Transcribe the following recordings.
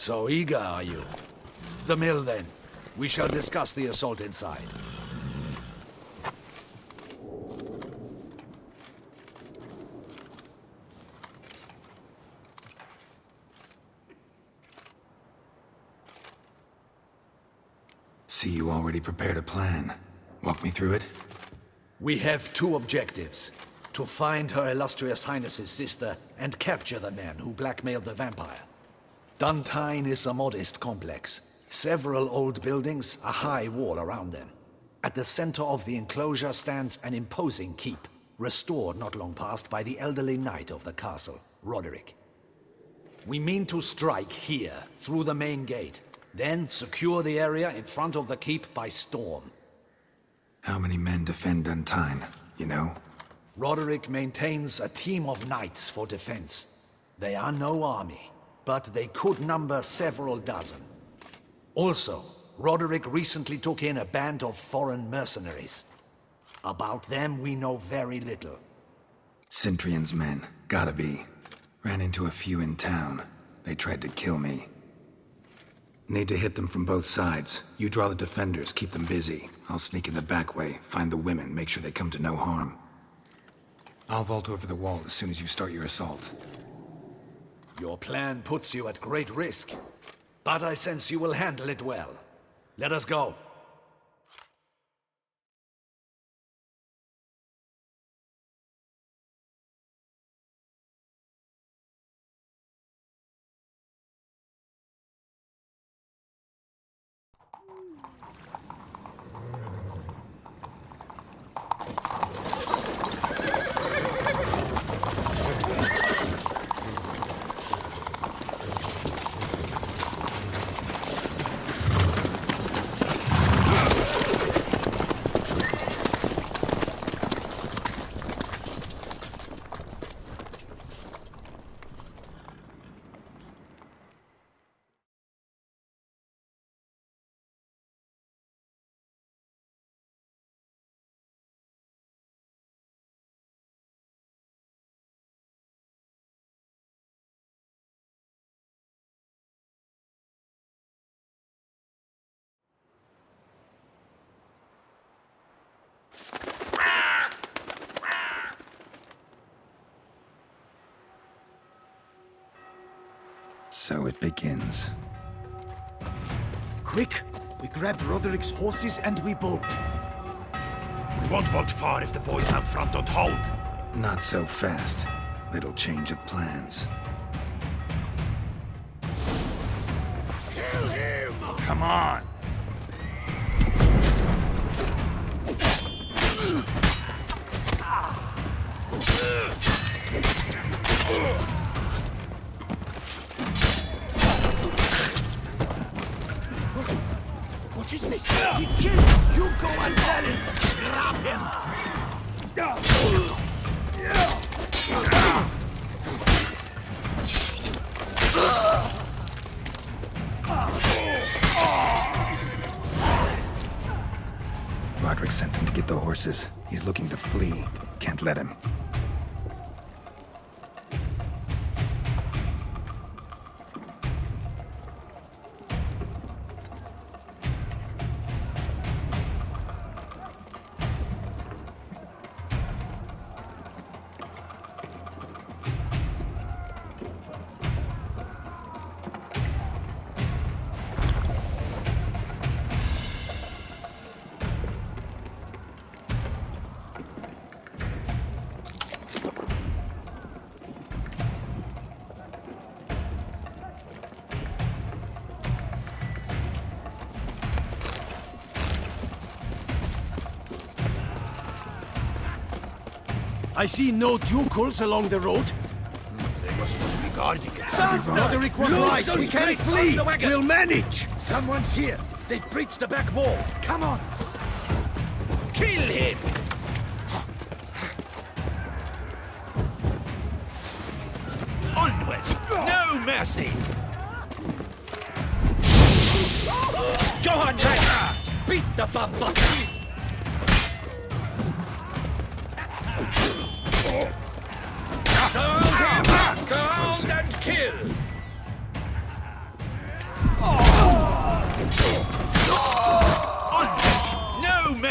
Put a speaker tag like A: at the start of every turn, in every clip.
A: So eager are you? The mill, then. We shall discuss the assault inside.
B: See, you already prepared a plan. Walk me through it.
A: We have two objectives. To find Her Illustrious Highness's sister and capture the man who blackmailed the vampire. Duntine is a modest complex. Several old buildings, a high wall around them. At the center of the enclosure stands an imposing keep, restored not long past by the elderly knight of the castle, Roderick. We mean to strike here, through the main gate, then secure the area in front of the keep by storm.
B: How many men defend Duntine, you know?
A: Roderick maintains a team of knights for defense. They are no army, but they could number several dozen. Also, Roderick recently took in a band of foreign mercenaries. About them we know very little.
B: Cintrian's men, gotta be. Ran into a few in town. They tried to kill me. Need to hit them from both sides. You draw the defenders, keep them busy. I'll sneak in the back way, find the women, make sure they come to no harm. I'll vault over the wall as soon as you start your assault.
A: Your plan puts you at great risk, but I sense you will handle it well. Let us go.
B: So it begins.
C: Quick! We grab Roderick's horses and we bolt.
D: We won't vault far if the boys out front don't hold.
B: Not so fast. Little change of plans.
D: Kill him! Come on!
C: What is this? He killed! You go and tell him! Grab him!
B: Roderick sent him to get the horses. He's looking to flee. Can't let him.
C: I see no ducals along the road.
D: They must be guarding it.
C: Roderick was right. We can flee. We'll manage.
A: Someone's here. They've breached the back wall. Come on.
D: Kill him! Onward! No mercy! Go on, Ragnar! Beat the bumper! Surround him! Surround and kill!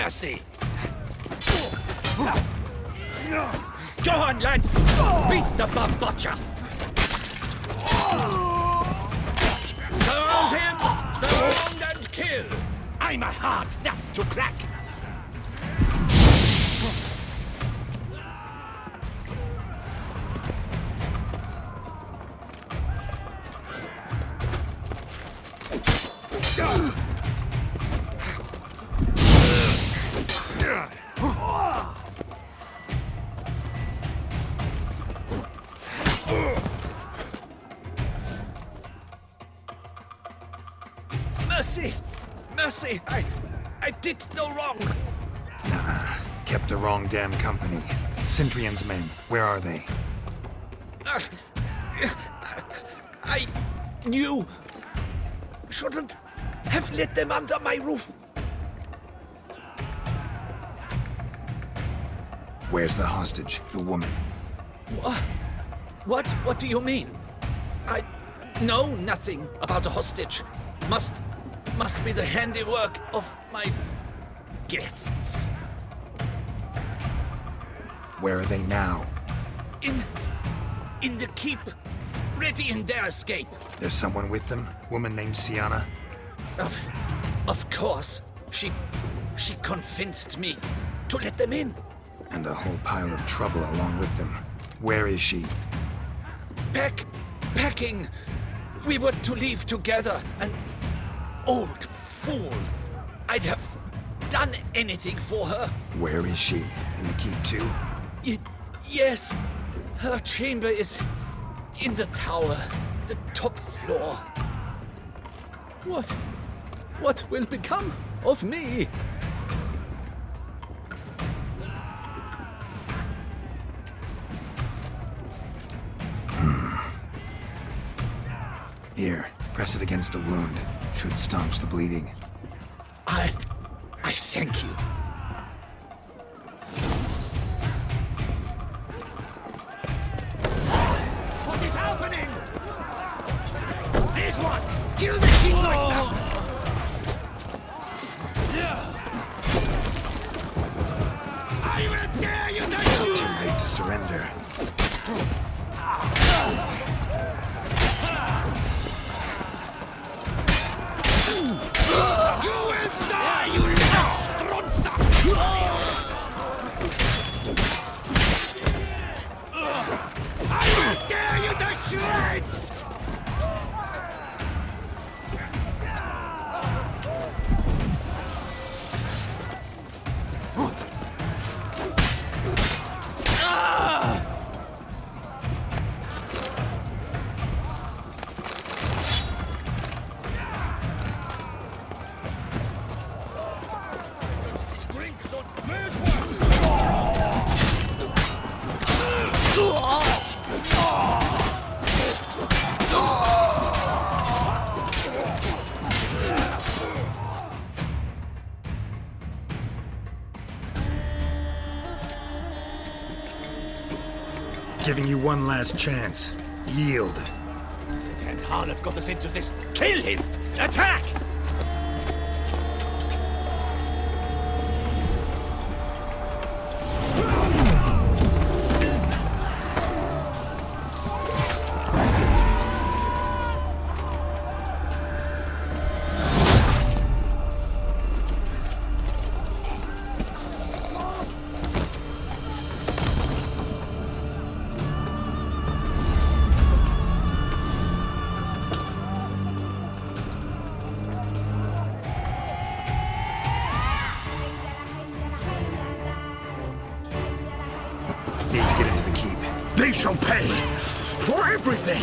D: mercy! Go on, lads! Beat the buff butcher! Surround him! Surround and kill!
C: I'm a hard nut to crack.
D: Mercy! Mercy! I did no wrong!
B: Kept the wrong damn company. Centrion's men, where are they?
D: I knew. Shouldn't have let them under my roof.
B: Where's the hostage, the woman?
D: What do you mean? I know nothing about a hostage. Must be the handiwork of my guests.
B: Where are they now?
D: In the keep, ready in their escape.
B: There's someone with them? Woman named Sienna?
D: Of course. She convinced me to let them in.
B: And a whole pile of trouble along with them. Where is she?
D: Packing. We were to leave together. An old fool. I'd have done anything for her.
B: Where is she? In the keep too?
D: Yes. Her chamber is in the tower, the top floor. What will become of me?
B: Here, press it against the wound. Should staunch the bleeding.
D: I thank you.
C: What is happening? Here's one! Kill the Kingmeister! I will dare you to shoot!
B: Too late to surrender.
C: You will die, you little stronza! I will tear you to shreds!
B: Giving you one last chance. Yield.
C: Ten Harlot got us into this. Kill him! Attack!
B: Need to get into the keep.
C: They shall pay for everything!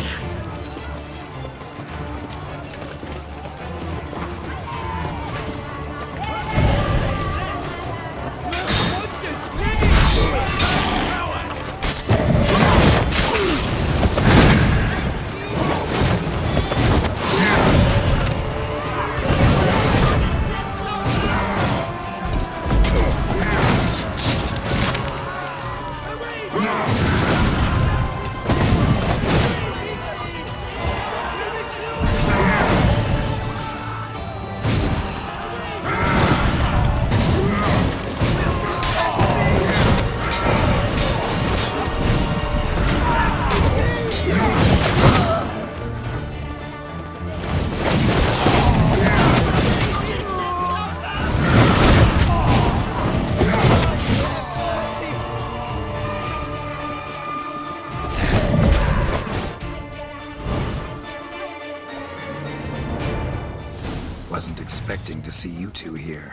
B: Wasn't expecting to see you two here.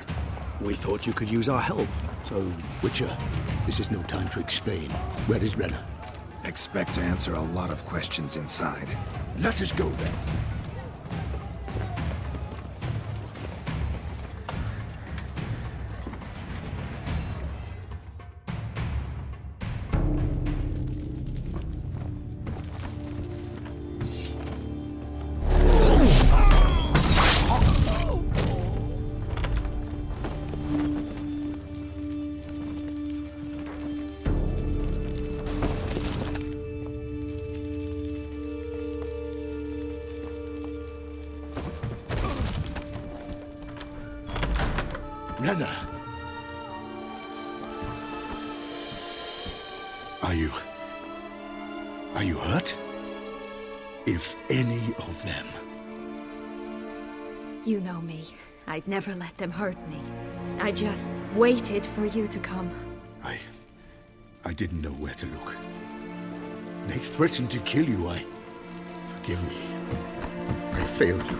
C: We thought you could use our help. So, Witcher, this is no time to explain. Where is Renna?
B: Expect to answer a lot of questions inside.
C: Let us go then. Renna! Are you hurt? If any of them...
E: You know me. I'd never let them hurt me. I just waited for you to come.
C: I didn't know where to look. They threatened to kill you. Forgive me. I failed you.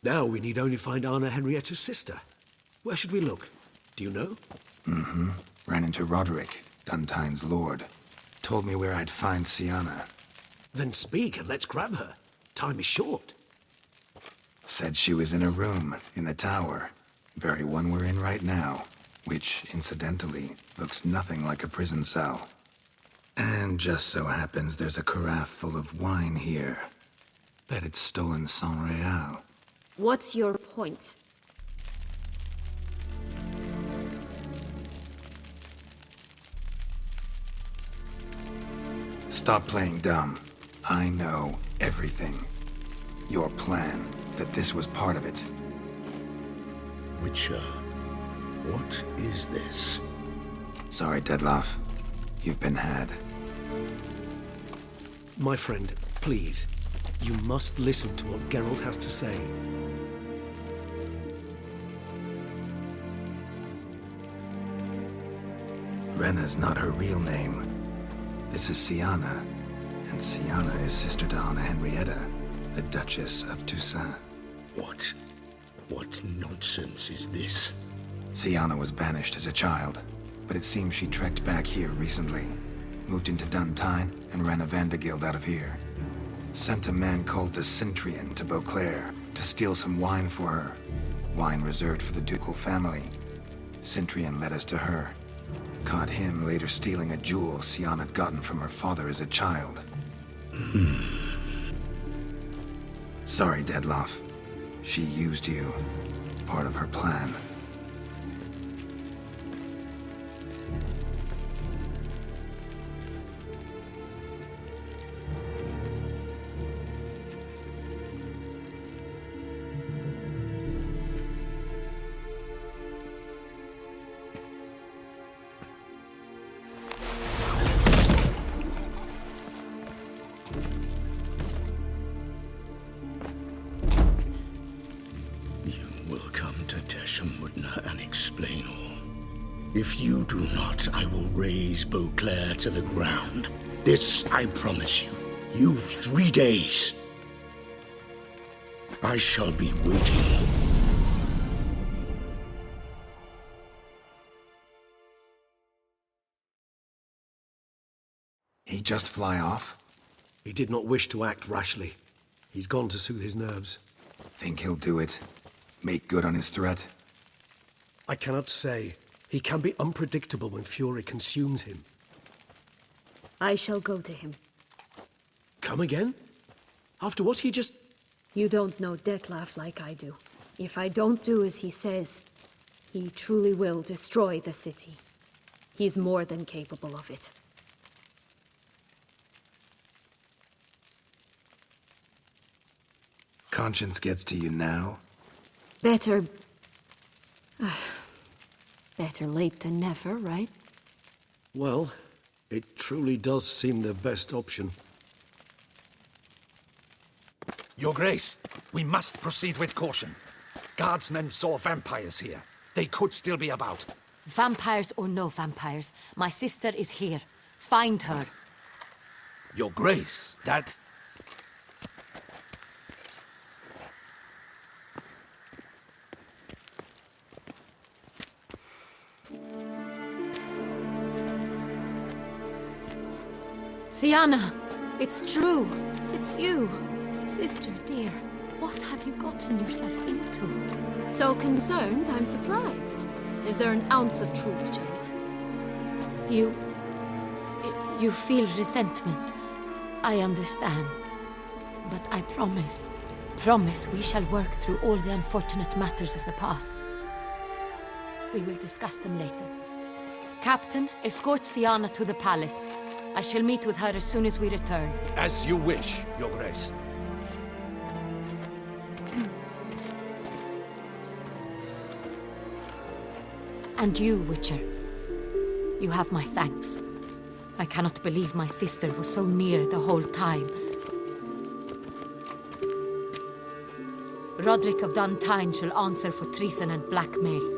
F: Now we need only find Anna Henrietta's sister. Where should we look? Do you know?
B: Ran into Roderick, Duntine's lord. Told me where I'd find Siana.
F: Then speak and let's grab her. Time is short.
B: Said she was in a room in the tower. Very one we're in right now. Which, incidentally, looks nothing like a prison cell. And just so happens there's a carafe full of wine here. Bet it's stolen San Real.
E: What's your point?
B: Stop playing dumb. I know everything. Your plan, that this was part of it.
C: Witcher, what is this?
B: Sorry, Dettlaff. You've been had.
F: My friend, please. You must listen to what Geralt has to say.
B: Renna's not her real name. This is Siana, and Siana is sister to Anna Henrietta, the Duchess of Toussaint.
C: What nonsense is this?
B: Siana was banished as a child, but it seems she trekked back here recently. Moved into Duntine and ran a Vandergild out of here. Sent a man called the Centrian to Beauclair to steal some wine for her. Wine reserved for the ducal family. Centrian led us to her. Caught him later stealing a jewel Siana had gotten from her father as a child. Sorry, Dettlaff. She used you. Part of her plan.
C: And explain all. If you do not, I will raise Beauclair to the ground. This I promise you. You've 3 days. I shall be waiting.
B: He just fly off?
F: He did not wish to act rashly. He's gone to soothe his nerves.
B: Think he'll do it? Make good on his threat?
F: I cannot say. He can be unpredictable when fury consumes him.
E: I shall go to him.
F: Come again? After what he just...
E: You don't know Dettlaff like I do. If I don't do as he says, he truly will destroy the city. He's more than capable of it.
B: Conscience gets to you now?
E: Better late than never, right?
F: Well, it truly does seem the best option.
A: Your Grace, we must proceed with caution. Guardsmen saw vampires here. They could still be about.
G: Vampires or no vampires, my sister is here. Find her.
A: Your Grace, that...
E: Siana, it's true. It's you. Sister, dear, what have you gotten yourself into? So concerned, I'm surprised. Is there an ounce of truth to it?
G: You feel resentment. I understand. But I promise we shall work through all the unfortunate matters of the past. We will discuss them later. Captain, escort Siana to the palace. I shall meet with her as soon as we return.
A: As you wish, Your Grace.
G: And you, Witcher. You have my thanks. I cannot believe my sister was so near the whole time. Roderick of Dun Tine shall answer for treason and blackmail.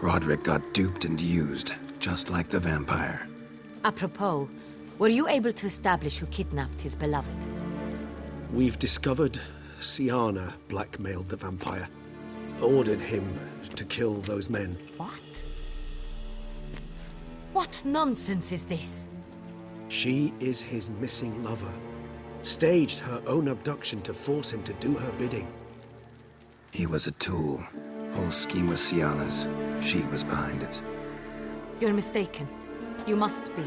B: Roderick got duped and used, just like the vampire.
G: Apropos, were you able to establish who kidnapped his beloved?
F: We've discovered Siana blackmailed the vampire. Ordered him to kill those men.
G: What? What nonsense is this?
F: She is his missing lover. Staged her own abduction to force him to do her bidding.
B: He was a tool. Whole scheme was Siana's. She was behind it.
G: You're mistaken. You must be.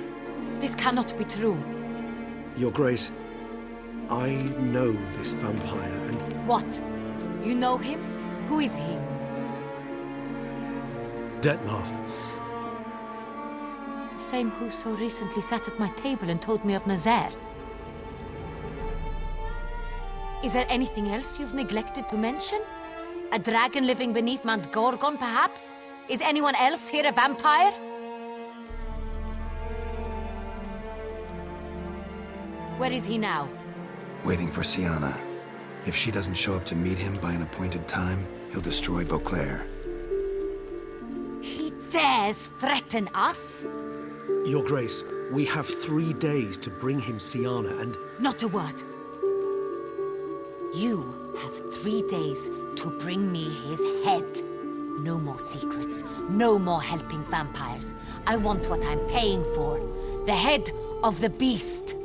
G: This cannot be true.
F: Your Grace, I know this vampire and...
G: What? You know him? Who is he?
F: Dettlaff.
G: The same who so recently sat at my table and told me of Nazaire. Is there anything else you've neglected to mention? A dragon living beneath Mount Gorgon, perhaps? Is anyone else here a vampire? Where is he now?
B: Waiting for Siana. If she doesn't show up to meet him by an appointed time, he'll destroy Beauclair.
G: He dares threaten us?
F: Your Grace, we have 3 days to bring him Siana and...
G: Not a word. You have 3 days to bring me his head. No more secrets. No more helping vampires. I want what I'm paying for. The head of the beast.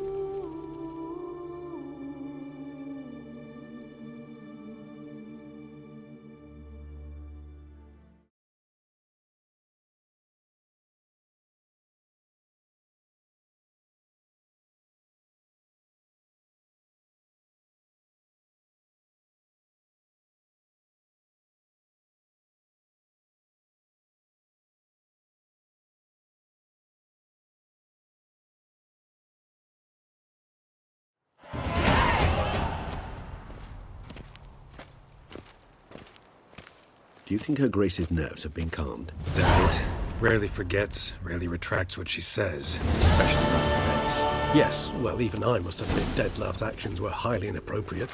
F: Do you think Her Grace's nerves have been calmed?
B: That it? Rarely forgets, rarely retracts what she says, especially around events.
F: Yes, well, even I must admit Dettlaff's actions were highly inappropriate.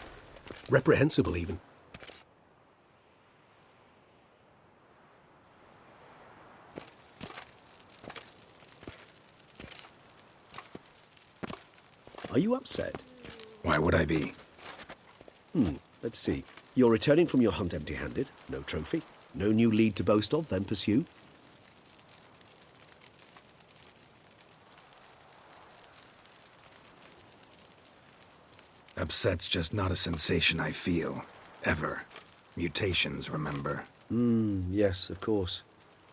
F: Reprehensible, even. Are you upset?
B: Why would I be?
F: Let's see. You're returning from your hunt empty-handed. No trophy. No new lead to boast of, then pursue.
B: Upset's just not a sensation I feel. Ever. Mutations, remember?
F: Yes, of course.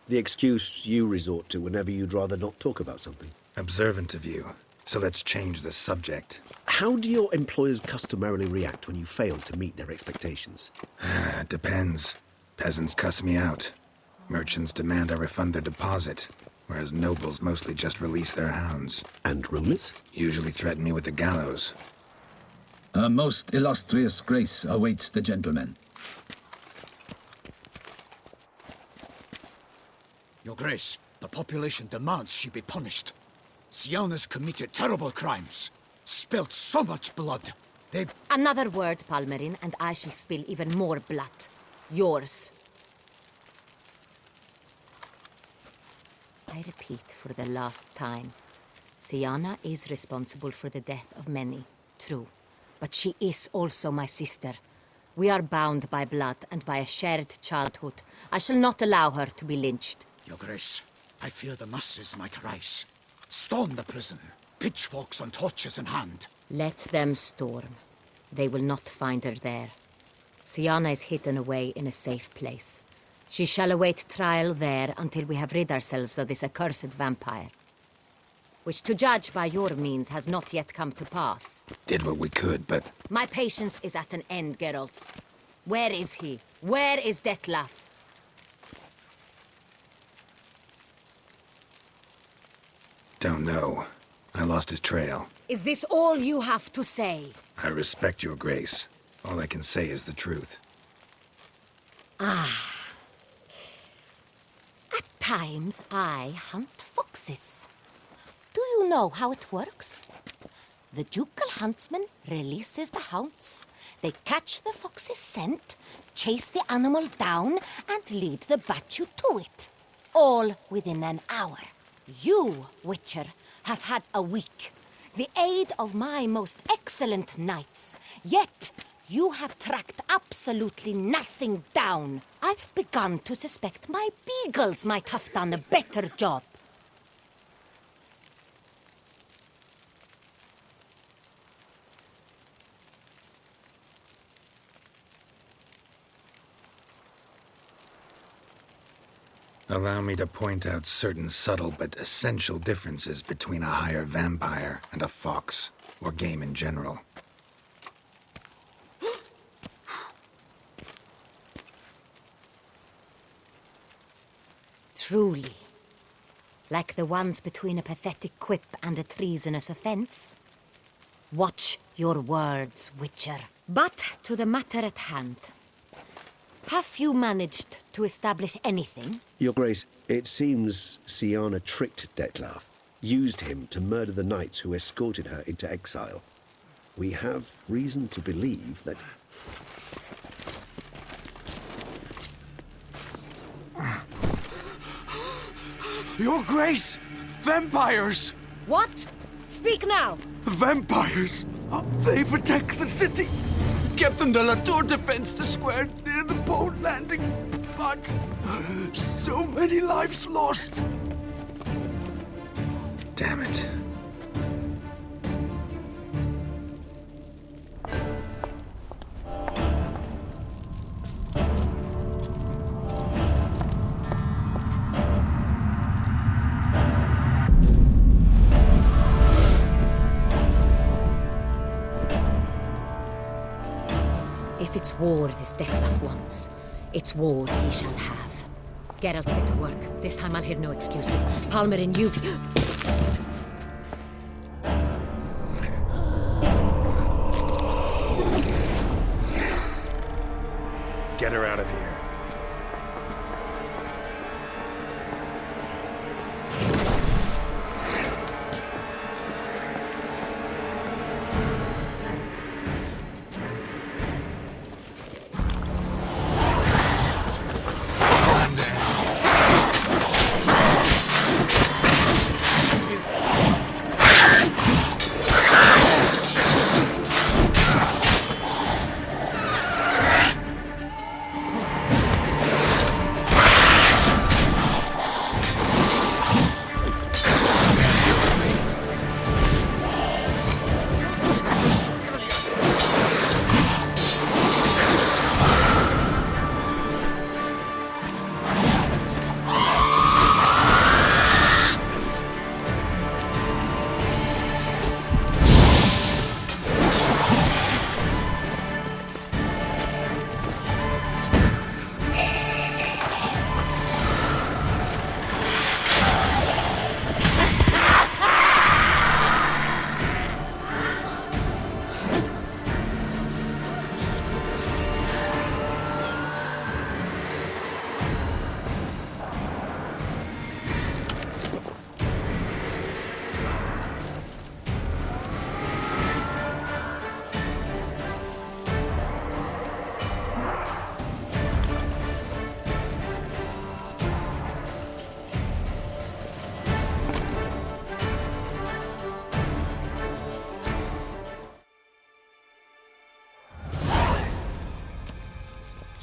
F: The excuse you resort to whenever you'd rather not talk about something.
B: Observant of you. So let's change the subject.
F: How do your employers customarily react when you fail to meet their expectations?
B: Depends. Peasants cuss me out. Merchants demand I refund their deposit, whereas nobles mostly just release their hounds.
F: And rulers?
B: Usually threaten me with the gallows.
D: Her most illustrious grace awaits the gentleman.
A: Your Grace,
H: The population demands she be punished. Syanna's committed terrible crimes. Spilt so much blood. They...
G: Another word, Palmerin, and I shall spill even more blood. Yours. I repeat for the last time. Syanna is responsible for the death of many, true. But she is also my sister. We are bound by blood and by a shared childhood. I shall not allow her to be lynched.
H: Your Grace, I fear the masses might rise. Storm the prison, pitchforks and torches in hand.
G: Let them storm. They will not find her there. Syanna is hidden away in a safe place. She shall await trial there until we have rid ourselves of this accursed vampire. Which, to judge by your means, has not yet come to pass.
B: Did what we could, but...
G: My patience is at an end, Geralt. Where is he? Where is Detlef?
B: Don't know. I lost his trail.
G: Is this all you have to say?
B: I respect your grace. All I can say is the truth.
G: At times, I hunt foxes. Do you know how it works? The ducal huntsman releases the hounds. They catch the fox's scent, chase the animal down, and lead the battue to it. All within an hour. You, Witcher, have had a week. The aid of my most excellent knights. Yet, you have tracked absolutely nothing down. I've begun to suspect my beagles might have done a better job.
B: Allow me to point out certain subtle but essential differences between a higher vampire and a fox, or game in general.
G: Truly. Like the ones between a pathetic quip and a treasonous offense. Watch your words, Witcher. But to the matter at hand. Have you managed to establish anything?
F: Your Grace, it seems Syanna tricked Detlef, used him to murder the knights who escorted her into exile. We have reason to believe that...
I: Your Grace! Vampires!
G: What? Speak now!
I: Vampires! They protect the city! Captain de la Tour defends the square near the boat landing, but so many lives lost.
B: Damn it.
G: If it's war this Detlef wants, it's war he shall have. Geralt, get to work. This time I'll hear no excuses. Palmerin, you...
B: Get her out of here.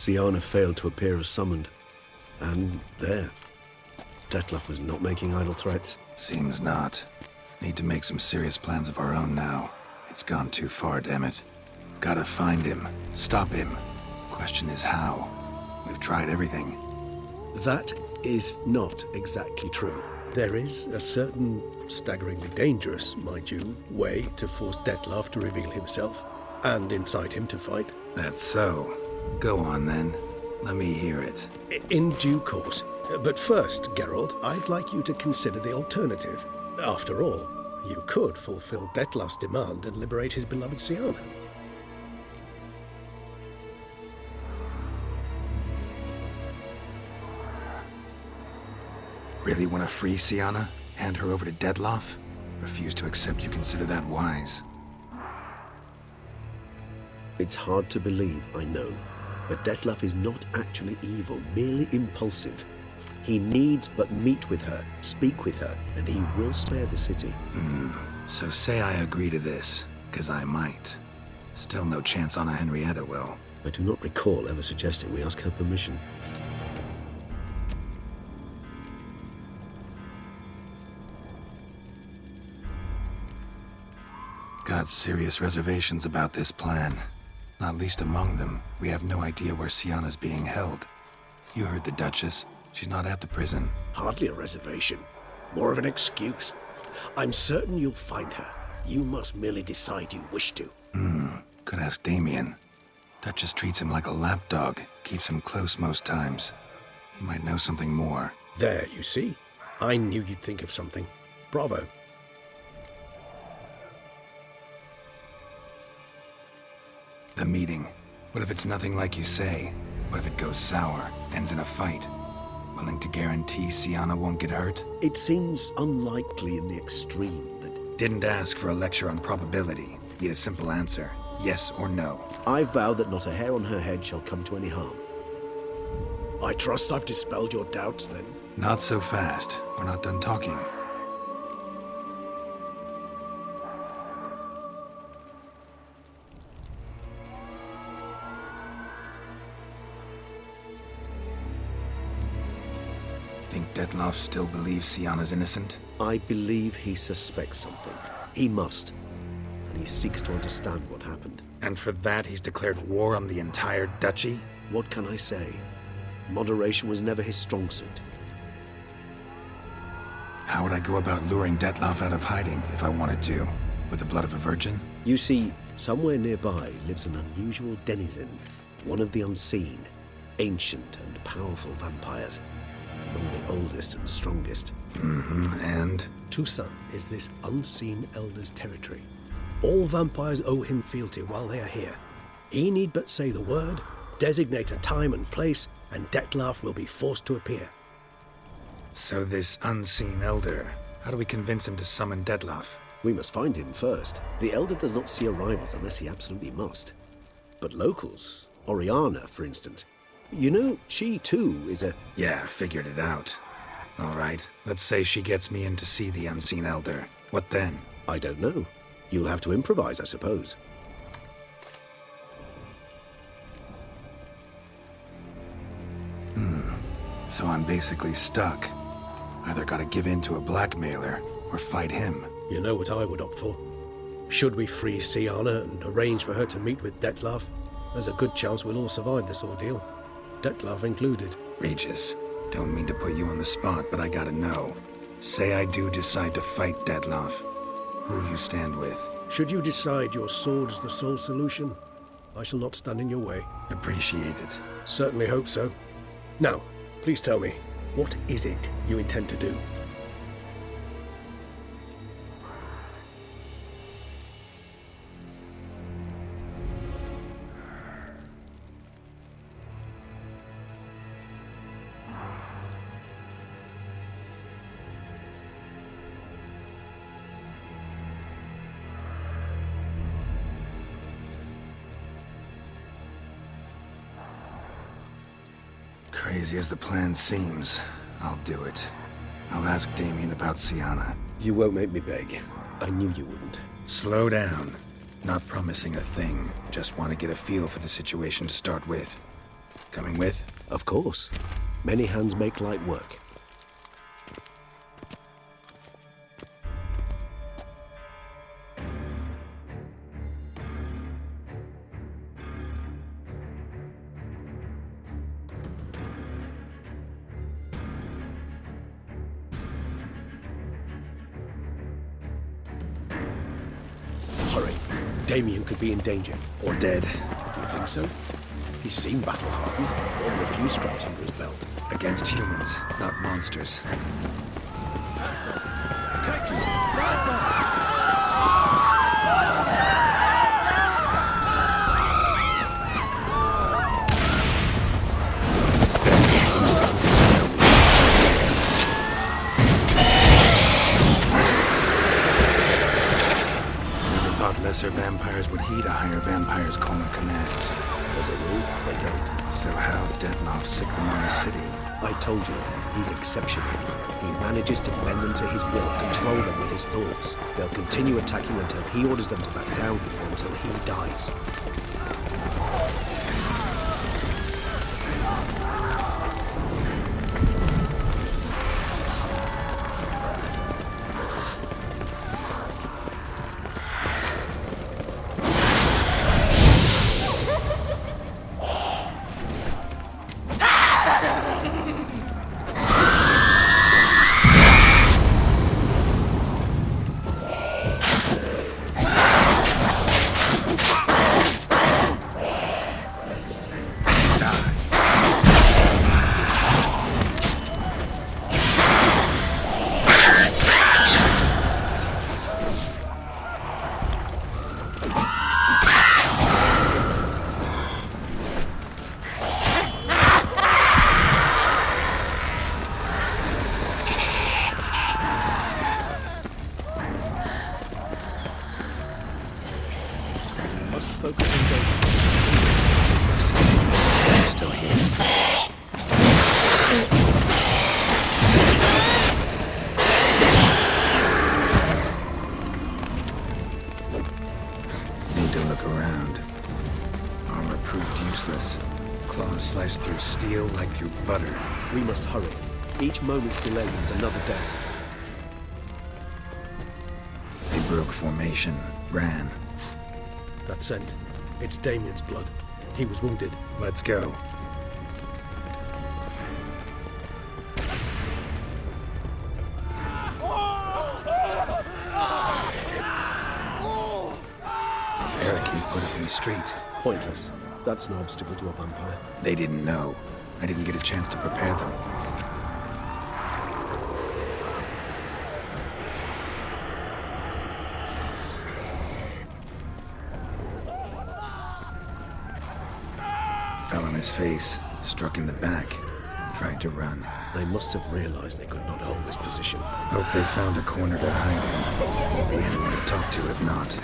F: Syanna failed to appear as summoned. And there. Dettlaff was not making idle threats.
B: Seems not. Need to make some serious plans of our own now. It's gone too far, damn it. Gotta find him. Stop him. Question is how. We've tried everything.
F: That is not exactly true. There is a certain, staggeringly dangerous, mind you, way to force Dettlaff to reveal himself, and incite him to fight.
B: That's so. Go on, then. Let me hear it.
F: In due course. But first, Geralt, I'd like you to consider the alternative. After all, you could fulfill Dettlaff's demand and liberate his beloved Syanna.
B: Really want to free Syanna? Hand her over to Dettlaff? Refuse to accept you consider that wise.
F: It's hard to believe, I know, but Dettlaff is not actually evil, merely impulsive. He needs but meet with her, speak with her, and he will spare the city.
B: So say I agree to this, 'cause I might. Still no chance Anna Henrietta will.
F: I do not recall ever suggesting we ask her permission.
B: Got serious reservations about this plan. Not least among them, we have no idea where Syanna's being held. You heard the Duchess. She's not at the prison.
F: Hardly a reservation. More of an excuse. I'm certain you'll find her. You must merely decide you wish to.
B: Could ask Damien. Duchess treats him like a lapdog. Keeps him close most times. He might know something more.
F: There, you see? I knew you'd think of something. Bravo.
B: The meeting. What if it's nothing like you say? What if it goes sour, ends in a fight? Willing to guarantee Syanna won't get hurt?
F: It seems unlikely in the extreme that...
B: Didn't ask for a lecture on probability. Need a simple answer. Yes or no.
F: I vow that not a hair on her head shall come to any harm. I trust I've dispelled your doubts, then.
B: Not so fast. We're not done talking. Think Dettlaff still believes Syanna's innocent?
F: I believe he suspects something. He must. And he seeks to understand what happened.
B: And for that he's declared war on the entire duchy?
F: What can I say? Moderation was never his strong suit.
B: How would I go about luring Dettlaff out of hiding if I wanted to? With the blood of a virgin?
F: You see, somewhere nearby lives an unusual denizen, one of the unseen, ancient and powerful vampires. Among the oldest and strongest.
B: And?
F: Toussaint is this unseen elder's territory. All vampires owe him fealty while they are here. He need but say the word, designate a time and place, and Dettlaff will be forced to appear.
B: So this unseen elder, how do we convince him to summon Dettlaff?
F: We must find him first. The elder does not see arrivals unless he absolutely must. But locals, Oriana, for instance, you know, she too is a...
B: Yeah, figured it out. All right, let's say she gets me in to see the unseen elder. What then?
F: I don't know. You'll have to improvise, I suppose.
B: So I'm basically stuck. Either gotta give in to a blackmailer, or fight him.
F: You know what I would opt for. Should we free Syanna and arrange for her to meet with Dettlaff, there's a good chance we'll all survive this ordeal. Dettlaff included.
B: Regis, don't mean to put you on the spot, but I gotta know. Say I do decide to fight Dettlaff. Who you stand with?
F: Should you decide your sword is the sole solution, I shall not stand in your way.
B: Appreciate it.
F: Certainly hope so. Now, please tell me, what is it you intend to do?
B: Crazy as the plan seems, I'll do it. I'll ask Damien about Syanna.
F: You won't make me beg. I knew you wouldn't.
B: Slow down. Not promising a thing. Just want to get a feel for the situation to start with. Coming with?
F: Of course. Many hands make light work. Hurry. Damien could be in danger.
B: Or dead.
F: Do you think so? He seemed battle-hardened. Only a few straps under his belt.
B: Against humans, not monsters. Lesser vampires would heed a higher vampire's calling commands.
F: As a rule, they don't.
B: So how Dettlaff sick them on the city?
F: I told you, he's exceptional. He manages to bend them to his will, control them with his thoughts. They'll continue attacking until he orders them to back down, or until he dies. Focus on Damien.
B: She's still here. Need to look around. Armor proved useless. Claws sliced through steel like through butter.
F: We must hurry. Each moment's delay means another death.
B: They broke formation, ran.
F: That scent. It's Damien's blood. He was wounded.
B: Let's go. Barricade put it in the street.
F: Pointless. That's no obstacle to a vampire.
B: They didn't know. I didn't get a chance to prepare them. Fell on his face, struck in the back, tried to run.
F: They must have realized they could not hold this position.
B: Hope they found a corner to hide in. Won't be anyone to talk to if not.